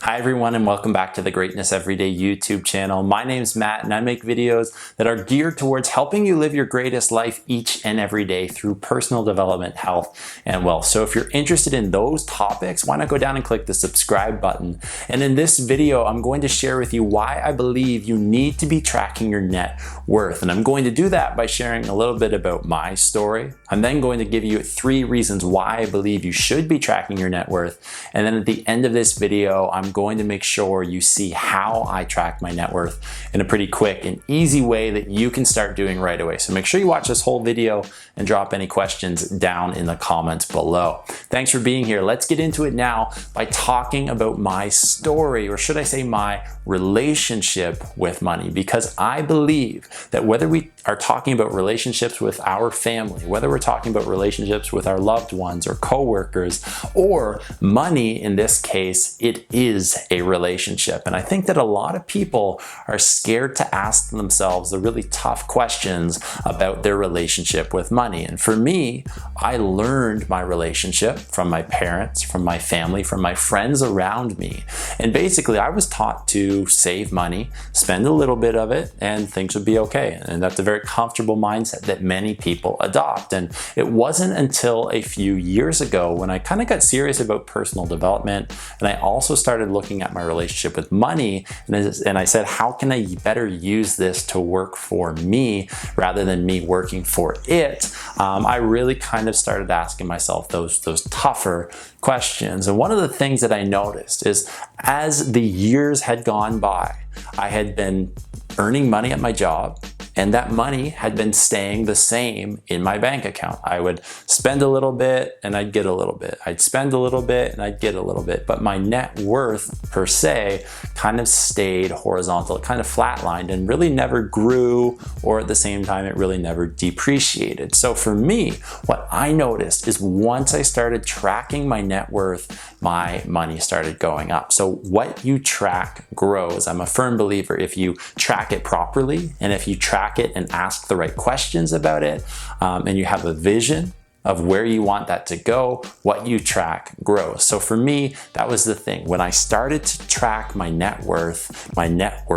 Hi everyone, and welcome back to the Greatness Everyday YouTube channel. My name is Matt and I make videos that are geared towards helping you live your greatest life each and every day through personal development, health, and wealth. So if you're interested in those topics, why not go down and click the subscribe button. And in this video, I'm going to share with you why I believe you need to be tracking your net worth. And I'm going to do that by sharing a little bit about my story. I'm then going to give you 3 reasons why I believe you should be tracking your net worth. And then at the end of this video, I'm going to make sure you see how I track my net worth in a pretty quick and easy way that you can start doing right away. So make sure you watch this whole video and drop any questions down in the comments below. Thanks for being here. Let's get into it now by talking about my story, or should I say my relationship with money, because I believe that whether we are talking about relationships with our family, whether we're talking about relationships with our loved ones or coworkers, or money in this case, it is a relationship. And I think that a lot of people are scared to ask themselves the really tough questions about their relationship with money. And for me, I learned my relationship from my parents, from my family, from my friends around me. And basically, I was taught to save money, spend a little bit of it, and things would be okay. And that's a very comfortable mindset that many people adopt. And it wasn't until a few years ago when I kind of got serious about personal development, and I also started looking at my relationship with money, and I said, how can I better use this to work for me rather than me working for it? I really kind of started asking myself those tougher questions. And one of the things that I noticed is as the years had gone by, I had been earning money at my job, and that money had been staying the same in my bank account. I would spend a little bit and I'd get a little bit. I'd spend a little bit and I'd get a little bit. But my net worth per se kind of stayed horizontal. It kind of flatlined and really never grew, or at the same time, it really never depreciated. So for me, what I noticed is once I started tracking my net worth, my money started going up. So what you track grows. I'm a firm believer if you track it properly, and if you track it and ask the right questions about it, and you have a vision of where you want that to go, what you track grows. So for me, that was the thing. When I started to track my net worth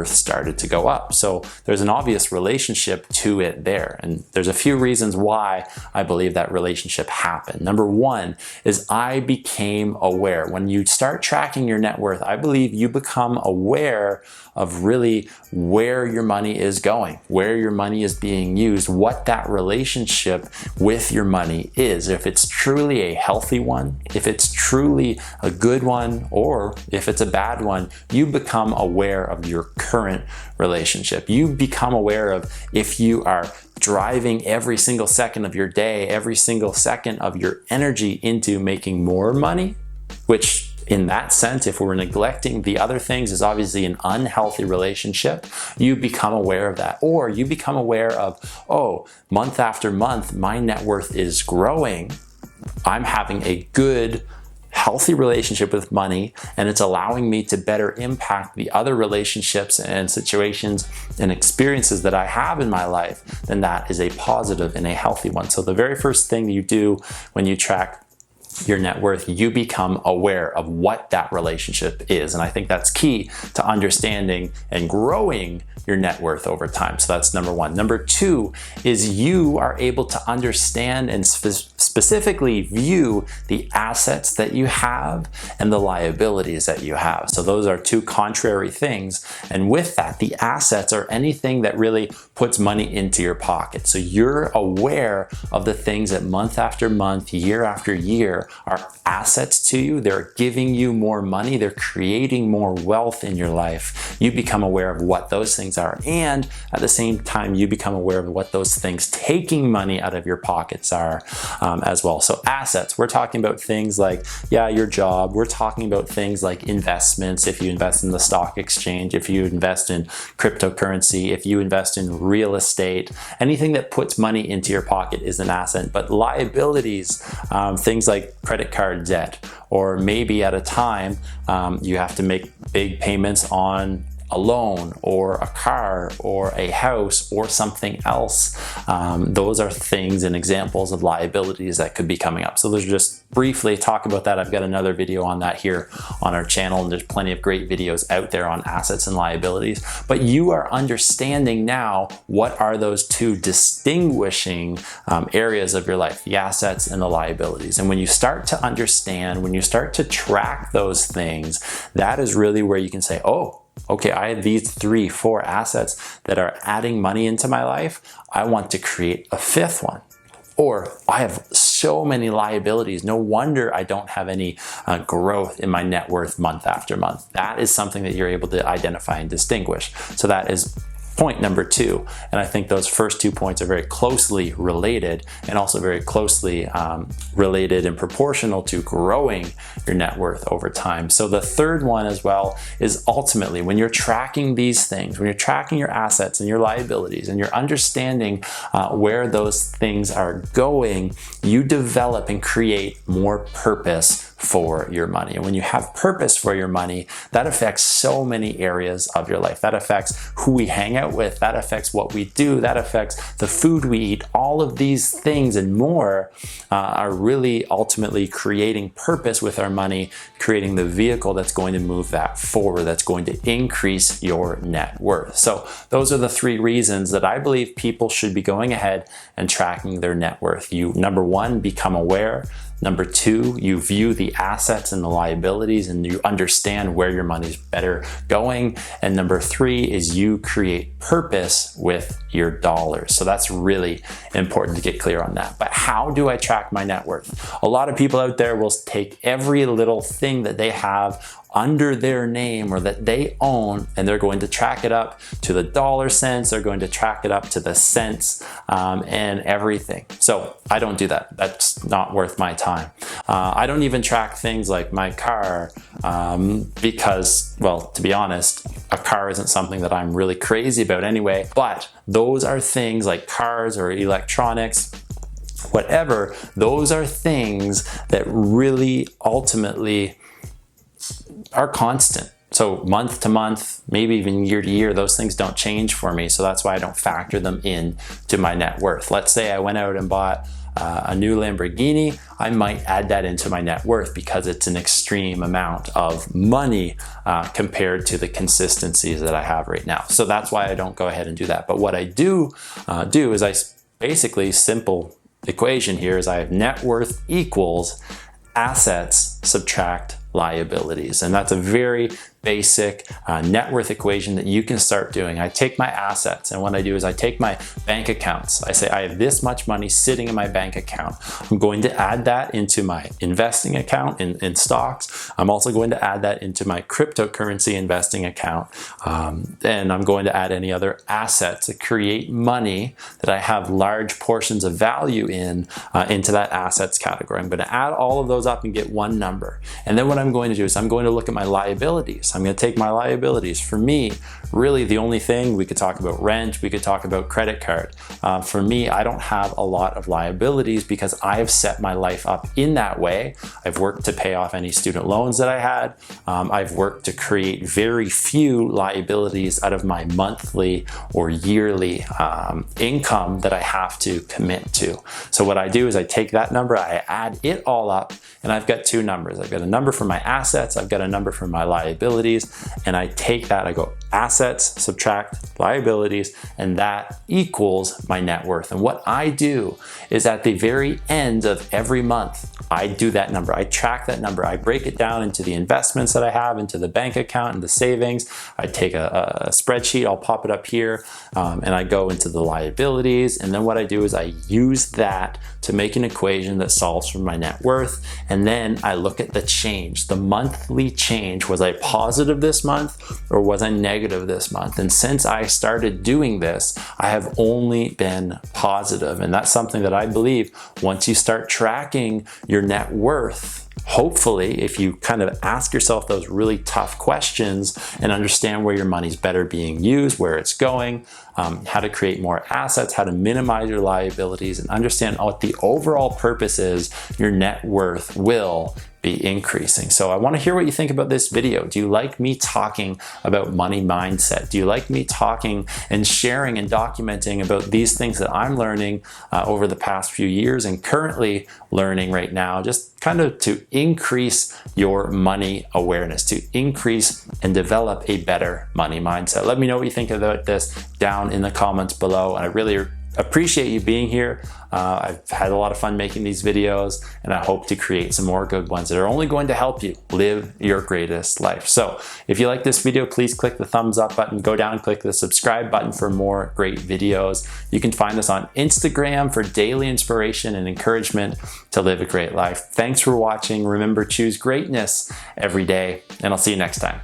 started to go up. So there's an obvious relationship to it there. And there's a few reasons why I believe that relationship happened. Number one is I became aware. When you start tracking your net worth, I believe you become aware of really where your money is going, where your money is being used, what that relationship with your money is. If it's truly a healthy one, if it's truly a good one, or if it's a bad one, you become aware of your current relationship. You become aware of if you are driving every single second of your day, every single second of your energy into making more money, which in that sense, if we're neglecting the other things, is obviously an unhealthy relationship. You become aware of that. Or you become aware of, oh, month after month, my net worth is growing. I'm having a good, healthy relationship with money, and it's allowing me to better impact the other relationships and situations and experiences that I have in my life. Then that is a positive and a healthy one. So the very first thing you do when you track your net worth, you become aware of what that relationship is. And I think that's key to understanding and growing your net worth over time. So that's number one. Number two is you are able to understand and specifically view the assets that you have and the liabilities that you have. So those are two contrary things. And with that, the assets are anything that really puts money into your pocket. So you're aware of the things that month after month, year after year are assets to you. They're giving you more money. They're creating more wealth in your life. You become aware of what those things are. And at the same time, you become aware of what those things taking money out of your pockets are as well. So assets, we're talking about things like, your job. We're talking about things like investments. If you invest in the stock exchange, if you invest in cryptocurrency, if you invest in real estate, anything that puts money into your pocket is an asset. But liabilities, things like credit card debt, or maybe at a time you have to make big payments on a loan or a car or a house or something else. Those are things and examples of liabilities that could be coming up. So those are just briefly talk about that. I've got another video on that here on our channel, and there's plenty of great videos out there on assets and liabilities. But you are understanding now what are those two distinguishing areas of your life, the assets and the liabilities. And when you start to understand, when you start to track those things, that is really where you can say, oh, okay, I have these 3, 4 assets that are adding money into my life. I want to create a 5th one. Or I have so many liabilities. No wonder I don't have any growth in my net worth month after month. That is something that you're able to identify and distinguish. So that is point number 2. And I think those first 2 points are very closely related, and also very closely related and proportional to growing your net worth over time. So the third one as well is ultimately when you're tracking these things, when you're tracking your assets and your liabilities and you're understanding where those things are going, you develop and create more purpose for your money. And when you have purpose for your money, that affects so many areas of your life. That affects who we hang out with, that affects what we do, that affects the food we eat. All of these things and more are really ultimately creating purpose with our money, creating the vehicle that's going to move that forward, that's going to increase your net worth. So those are the 3 reasons that I believe people should be going ahead and tracking their net worth. You, number 1, become aware. Number 2, you view the assets and the liabilities and you understand where your money's better going. And number 3 is you create purpose with your dollars. So that's really important to get clear on that. But how do I track my net worth? A lot of people out there will take every little thing that they have under their name or that they own, and they're going to track it up to the dollar cents, they're going to track it up to the cents, and everything. So I don't do that. That's not worth my time. I don't even track things like my car because, well, to be honest, a car isn't something that I'm really crazy about anyway, but those are things like cars or electronics, whatever, those are things that really ultimately are constant. So month to month, maybe even year to year, those things don't change for me. So that's why I don't factor them in to my net worth. Let's say I went out and bought a new Lamborghini, I might add that into my net worth because it's an extreme amount of money compared to the consistencies that I have right now. So that's why I don't go ahead and do that. But what I do is I basically, simple equation here is I have net worth equals assets subtract liabilities. And that's a very basic net worth equation that you can start doing. I take my assets, and what I do is I take my bank accounts. I say I have this much money sitting in my bank account. I'm going to add that into my investing account in stocks. I'm also going to add that into my cryptocurrency investing account. And I'm going to add any other assets to create money that I have large portions of value in into that assets category. I'm going to add all of those up and get one number. And then what I'm going to do is I'm going to look at my liabilities. I'm going to take my liabilities. For me, really the only thing, we could talk about rent, we could talk about credit card. For me, I don't have a lot of liabilities because I have set my life up in that way. I've worked to pay off any student loans that I had. I've worked to create very few liabilities out of my monthly or yearly income that I have to commit to. So what I do is I take that number, I add it all up, and I've got 2 numbers. I've got a number for my assets, I've got a number for my liabilities, and I take that, I go assets, subtract liabilities, and that equals my net worth. And what I do is at the very end of every month, I do that number. I track that number. I break it down into the investments that I have, into the bank account and the savings. I take a spreadsheet, I'll pop it up here, and I go into the liabilities. And then what I do is I use that to make an equation that solves for my net worth. And then I look at the change, the monthly change. Was I positive this month or was I negative this month? And since I started doing this, I have only been positive. And that's something that I believe once you start tracking your net worth, hopefully, if you kind of ask yourself those really tough questions and understand where your money's better being used, where it's going, how to create more assets, how to minimize your liabilities, and understand what the overall purpose is, your net worth will be increasing. So I want to hear what you think about this video. Do you like me talking about money mindset? Do you like me talking and sharing and documenting about these things that I'm learning over the past few years and currently learning right now, just kind of to increase your money awareness, to increase and develop a better money mindset? Let me know what you think about this down in the comments below. And I really appreciate you being here. I've had a lot of fun making these videos, and I hope to create some more good ones that are only going to help you live your greatest life. So if you like this video, please click the thumbs up button, go down and click the subscribe button for more great videos. You can find us on Instagram for daily inspiration and encouragement to live a great life. Thanks for watching. Remember, choose greatness every day, and I'll see you next time.